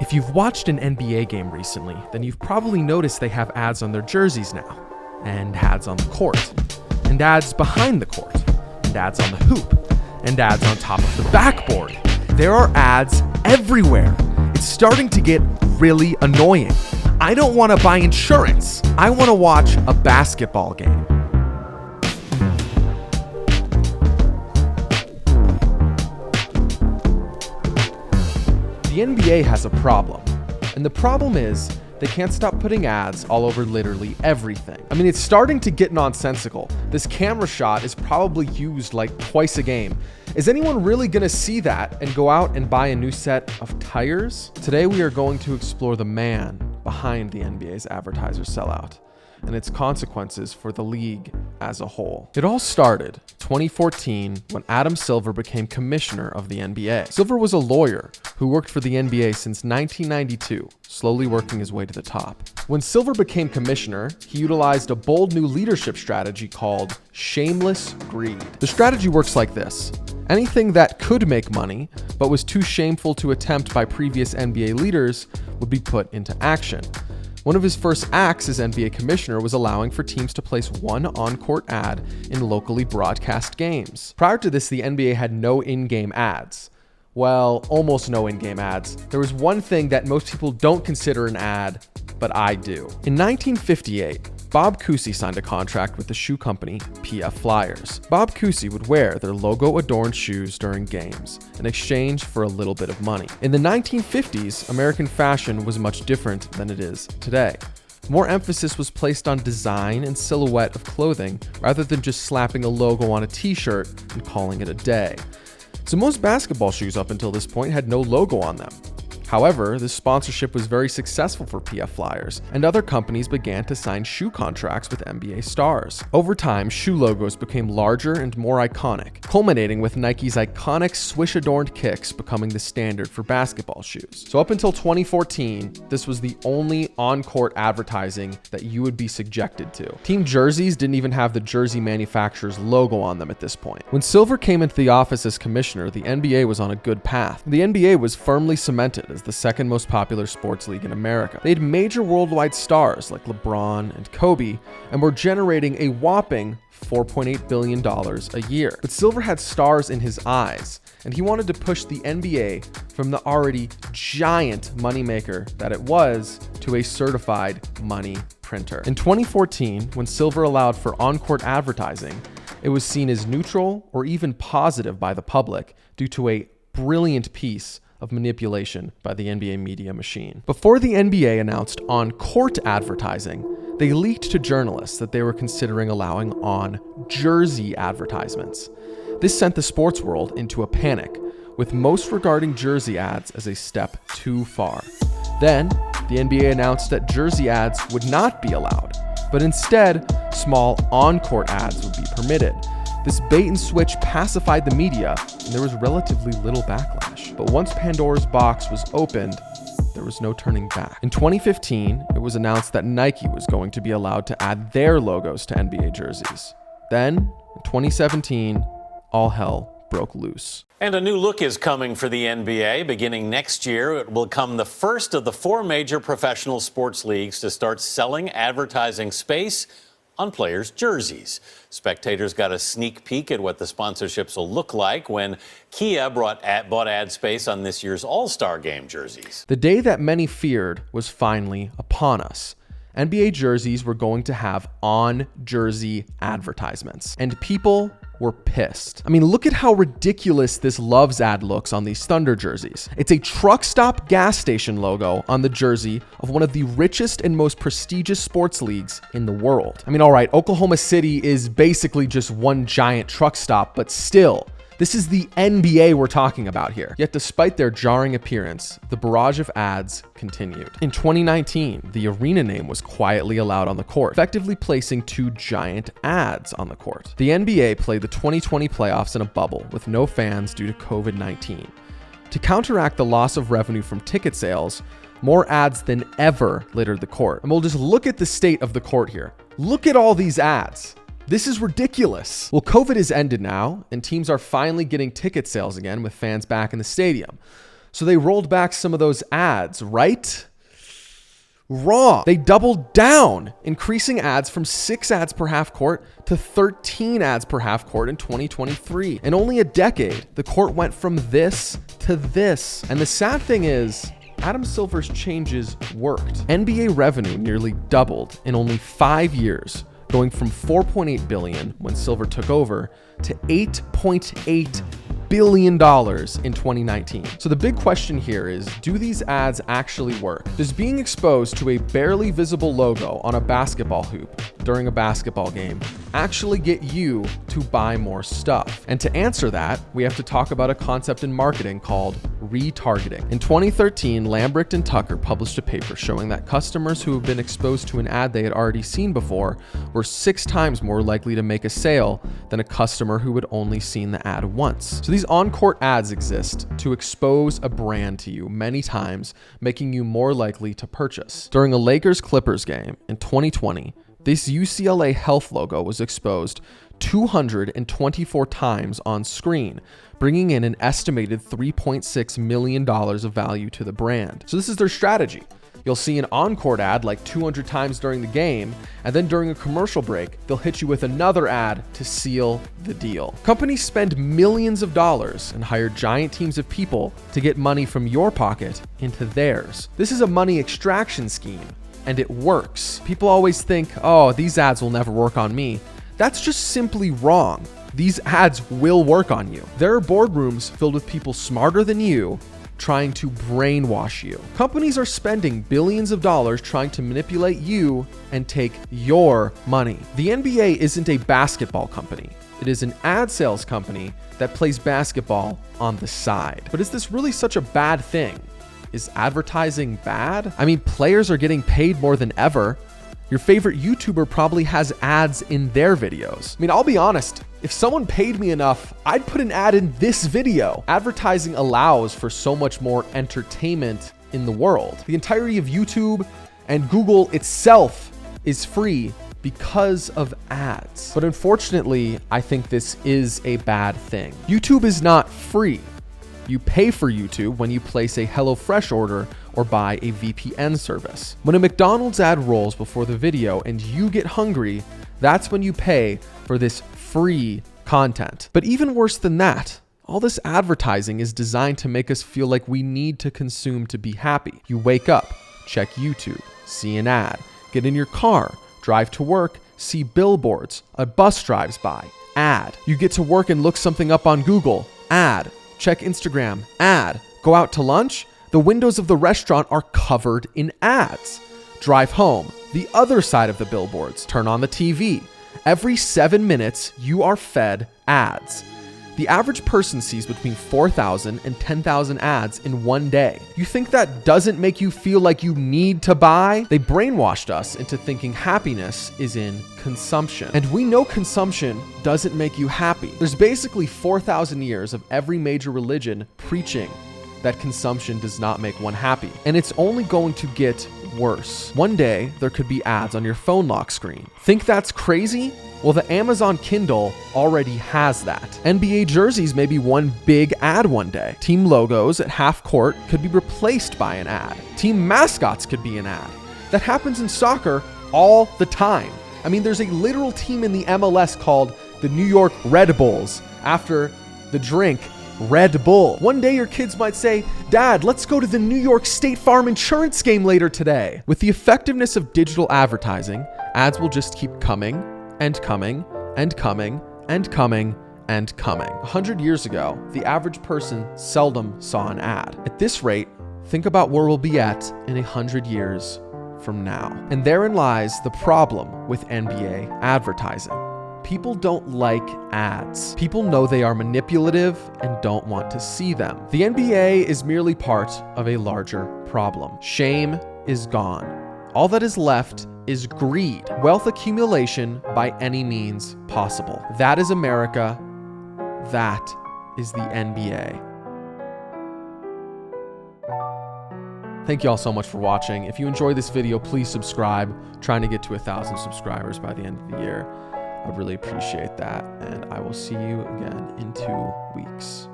If you've watched an NBA game recently, then you've probably noticed they have ads on their jerseys now, and ads on the court, and ads behind the court, and ads on the hoop, and ads on top of the backboard. There are ads everywhere. It's starting to get really annoying. I don't want to buy insurance. I want to watch a basketball game. The NBA has a problem, and the problem is they can't stop putting ads all over literally everything. I mean, it's starting to get nonsensical. This camera shot is probably used like twice a game. Is anyone really gonna see that and go out and buy a new set of tires? Today we are going to explore the man behind the NBA's advertiser sellout and its consequences for the league as a whole. It all started 2014 when Adam Silver became commissioner of the NBA. Silver was a lawyer who worked for the NBA since 1992, slowly working his way to the top. When Silver became commissioner, he utilized a bold new leadership strategy called shameless greed. The strategy works like this. Anything that could make money, but was too shameful to attempt by previous NBA leaders, would be put into action. One of his first acts as NBA commissioner was allowing for teams to place one on-court ad in locally broadcast games. Prior to this, the NBA had no in-game ads. Well, almost no in-game ads. There was one thing that most people don't consider an ad, but I do. In 1958, Bob Cousy signed a contract with the shoe company PF Flyers. Bob Cousy would wear their logo-adorned shoes during games in exchange for a little bit of money. In the 1950s, American fashion was much different than it is today. More emphasis was placed on design and silhouette of clothing rather than just slapping a logo on a t-shirt and calling it a day. So most basketball shoes up until this point had no logo on them. However, this sponsorship was very successful for PF Flyers, and other companies began to sign shoe contracts with NBA stars. Over time, shoe logos became larger and more iconic, culminating with Nike's iconic swish-adorned kicks becoming the standard for basketball shoes. So up until 2014, this was the only on-court advertising that you would be subjected to. Team jerseys didn't even have the jersey manufacturer's logo on them at this point. When Silver came into the office as commissioner, the NBA was on a good path. The NBA was firmly cemented as the second most popular sports league in America. They had major worldwide stars like LeBron and Kobe and were generating a whopping $4.8 billion a year. But Silver had stars in his eyes, and he wanted to push the NBA from the already giant moneymaker that it was to a certified money printer. In 2014, when Silver allowed for on-court advertising, it was seen as neutral or even positive by the public due to a brilliant piece of manipulation by the NBA media machine. Before the NBA announced on-court advertising, they leaked to journalists that they were considering allowing on-jersey advertisements. This sent the sports world into a panic, with most regarding jersey ads as a step too far. Then, the NBA announced that jersey ads would not be allowed, but instead, small on-court ads would be permitted. This bait and switch pacified the media, and there was relatively little backlash. But once Pandora's box was opened, there was no turning back. In 2015, it was announced that Nike was going to be allowed to add their logos to NBA jerseys. Then, in 2017, all hell broke loose. And a new look is coming for the NBA. Beginning next year, it will become the first of the four major professional sports leagues to start selling advertising space on players' jerseys. Spectators got a sneak peek at what the sponsorships will look like when Kia bought ad space on this year's All-Star Game jerseys. The day that many feared was finally upon us. NBA jerseys were going to have on-jersey advertisements, and people were pissed. I mean, look at how ridiculous this Loves ad looks on these Thunder jerseys. It's a truck stop gas station logo on the jersey of one of the richest and most prestigious sports leagues in the world. I mean, all right, Oklahoma City is basically just one giant truck stop, but still, this is the NBA we're talking about here. Yet despite their jarring appearance, the barrage of ads continued. In 2019, the arena name was quietly allowed on the court, effectively placing two giant ads on the court. The NBA played the 2020 playoffs in a bubble with no fans due to COVID-19. To counteract the loss of revenue from ticket sales, more ads than ever littered the court. And we'll just look at the state of the court here. Look at all these ads. This is ridiculous. Well, COVID has ended now, and teams are finally getting ticket sales again with fans back in the stadium. So they rolled back some of those ads, right? Wrong. They doubled down, increasing ads from 6 ads per half court to 13 ads per half court in 2023. In only a decade, the court went from this to this. And the sad thing is, Adam Silver's changes worked. NBA revenue nearly doubled in only 5 years, going from $4.8 billion when Silver took over to $8.8 billion in 2019. So the big question here is, do these ads actually work? Does being exposed to a barely visible logo on a basketball hoop during a basketball game actually get you to buy more stuff? And to answer that, we have to talk about a concept in marketing called retargeting. In 2013, Lambricht and Tucker published a paper showing that customers who have been exposed to an ad they had already seen before were 6 times more likely to make a sale than a customer who had only seen the ad once. So these on-court ads exist to expose a brand to you many times, making you more likely to purchase. During a Lakers-Clippers game in 2020, this UCLA Health logo was exposed 224 times on screen, bringing in an estimated $3.6 million of value to the brand. So this is their strategy. You'll see an on-court ad like 200 times during the game, and then during a commercial break, they'll hit you with another ad to seal the deal. Companies spend millions of dollars and hire giant teams of people to get money from your pocket into theirs. This is a money extraction scheme, and it works. People always think, oh, these ads will never work on me. That's just simply wrong. These ads will work on you. There are boardrooms filled with people smarter than you trying to brainwash you. Companies are spending billions of dollars trying to manipulate you and take your money. The NBA isn't a basketball company. It is an ad sales company that plays basketball on the side. But is this really such a bad thing? Is advertising bad? I mean, players are getting paid more than ever. Your favorite YouTuber probably has ads in their videos. I mean, I'll be honest, if someone paid me enough, I'd put an ad in this video. Advertising allows for so much more entertainment in the world. The entirety of YouTube and Google itself is free because of ads. But unfortunately, I think this is a bad thing. YouTube is not free. You pay for YouTube when you place a HelloFresh order or buy a VPN service. When a McDonald's ad rolls before the video and you get hungry, that's when you pay for this free content. But even worse than that, all this advertising is designed to make us feel like we need to consume to be happy. You wake up, check YouTube, see an ad, get in your car, drive to work, see billboards, a bus drives by, ad. You get to work and look something up on Google, ad. Check Instagram, ad. Go out to lunch, the windows of the restaurant are covered in ads. Drive home, the other side of the billboards. Turn on the TV. Every 7 minutes, you are fed ads. The average person sees between 4,000 and 10,000 ads in one day. You think that doesn't make you feel like you need to buy? They brainwashed us into thinking happiness is in consumption. And we know consumption doesn't make you happy. There's basically 4,000 years of every major religion preaching that consumption does not make one happy. And it's only going to get worse. One day, there could be ads on your phone lock screen. Think that's crazy? Well, the Amazon Kindle already has that. NBA jerseys may be one big ad one day. Team logos at half court could be replaced by an ad. Team mascots could be an ad. That happens in soccer all the time. I mean, there's a literal team in the MLS called the New York Red Bulls after the drink Red Bull. One day your kids might say, Dad, let's go to the New York State Farm insurance game later today. With the effectiveness of digital advertising, ads will just keep coming and coming and coming and coming and coming. 100 years ago, the average person seldom saw an ad. At this rate, think about where we'll be at in 100 years from now. And therein lies the problem with NBA advertising. People don't like ads. People know they are manipulative and don't want to see them. The NBA is merely part of a larger problem. Shame is gone. All that is left is greed, wealth accumulation by any means possible. That is America. That is the NBA. Thank you all so much for watching. If you enjoyed this video, please subscribe. Trying to get to 1,000 subscribers by the end of the year. I'd really appreciate that. And I will see you again in 2 weeks.